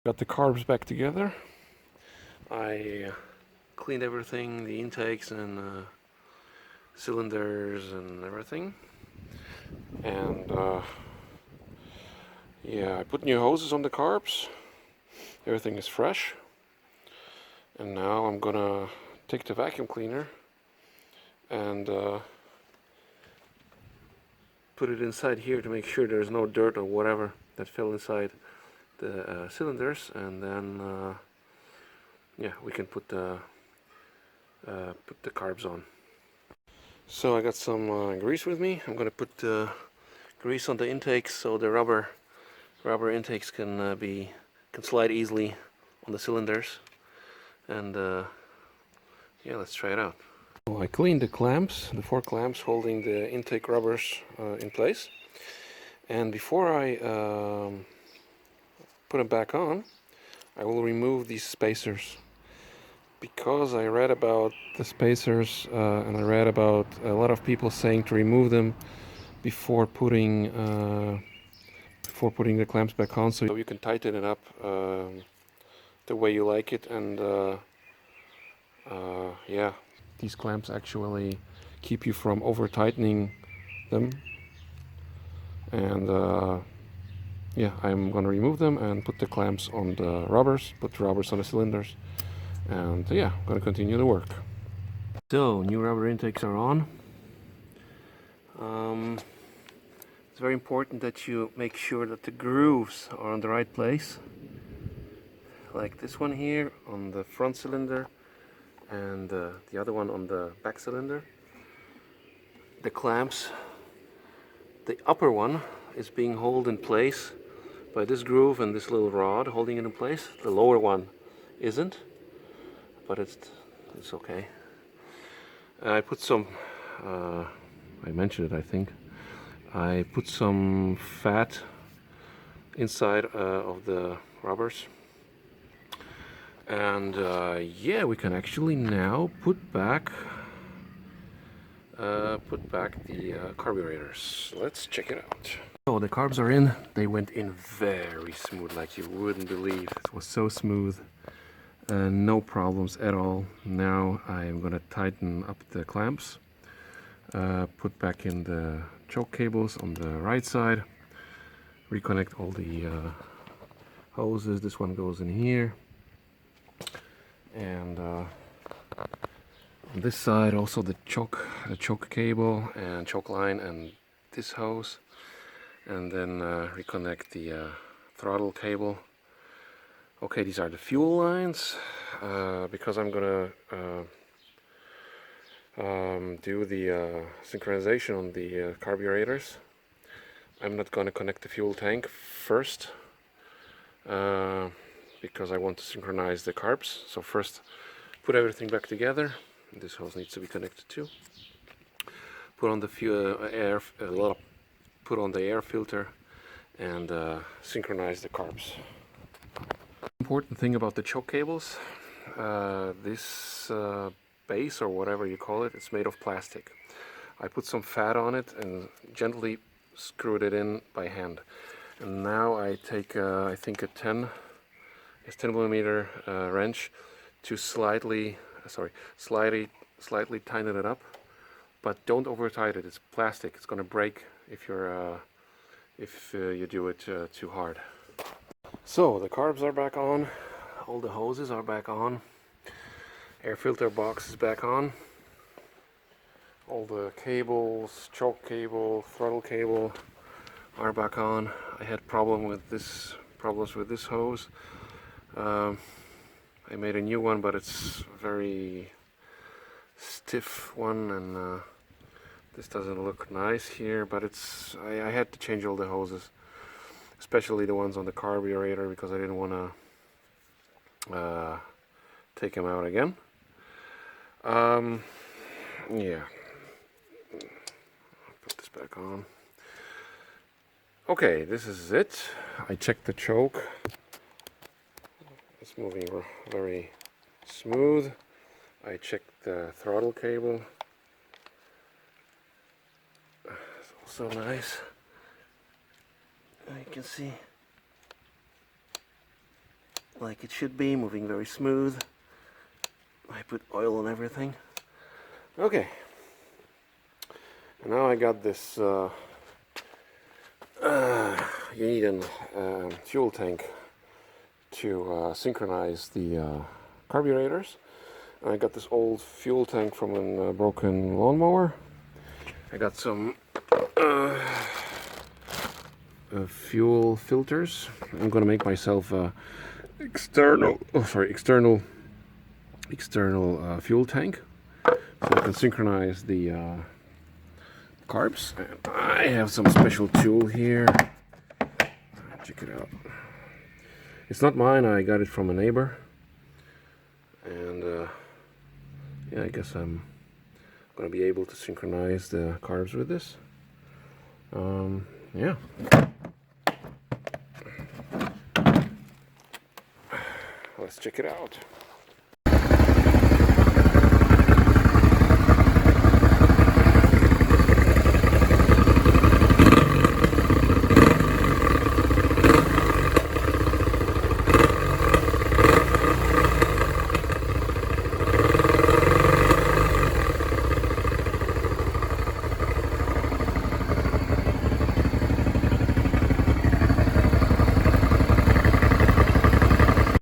Got the carbs back together. I cleaned everything, the intakes and cylinders and everything. And yeah, I put new hoses on the carbs. Everything is fresh. And now I'm gonna take the vacuum cleaner and put it inside here to make sure there's no dirt or whatever that fell inside the cylinders, and then yeah, we can put the carbs on. So I got some grease with me. I'm gonna put grease on the intakes so the rubber intakes can slide easily on the cylinders. And yeah, let's try it out. So I cleaned the clamps, the 4 clamps holding the intake rubbers in place. And before I put them back on, I will remove these spacers. Because I read about the spacers and I read about a lot of people saying to remove them before putting the clamps back on, so you can tighten it up the way you like it. And yeah, these clamps actually keep you from over tightening them. And yeah, I'm gonna remove them and put the clamps on the rubbers, put the rubbers on the cylinders, and yeah, I'm gonna continue the work. So new rubber intakes are on. It's very important that you make sure that the grooves are on the right place, like this one here on the front cylinder and the other one on the back cylinder. The clamps, the upper one is being held in place by this groove and this little rod holding it in place. The lower one isn't, but it's okay. I put some, I mentioned it I think, I put some fat inside of the rubbers. And yeah, we can actually now put back the carburetors. Let's check it out. So the carbs are in. They went in very smooth, like you wouldn't believe. It was so smooth. No problems at all. Now I'm gonna tighten up the clamps, put back in the choke cables on the right side, reconnect all the hoses. This one goes in here, and on this side also the choke cable and choke line and this hose, and then reconnect the throttle cable. Okay, these are the fuel lines. Because I'm gonna do the synchronization on the carburetors, I'm not gonna connect the fuel tank first because I want to synchronize the carbs. So first put everything back together. This hose needs to be connected too. Put on the put on the air filter and synchronize the carbs. Important thing about the choke cables, this base or whatever you call it, it's made of plastic. I put some fat on it and gently screwed it in by hand. And now I take I think a 10 millimeter wrench to slightly tighten it up, but don't over tighten it. It's plastic. It's going to break if you do it too hard. So the carbs are back on, all the hoses are back on, air filter box is back on, all the cables, choke cable, throttle cable are back on. I had problems with this hose. I made a new one, but it's very stiff one, and this doesn't look nice here, but I had to change all the hoses, especially the ones on the carburetor, because I didn't want to take them out again. Yeah, put this back on. Okay, this is it. I checked the choke. It's moving very smooth. I checked the throttle cable. It's also nice. You can see like it should be, moving very smooth. I put oil on everything. Okay. And now I got this, you need a fuel tank to synchronize the carburetors. I got this old fuel tank from a broken lawnmower. I got some fuel filters. I'm gonna make myself a external fuel tank so I can synchronize the carbs. And I have some special tool here. Check it out. It's not mine. I got it from a neighbor. And yeah, I guess I'm gonna be able to synchronize the carbs with this. Yeah. Let's check it out.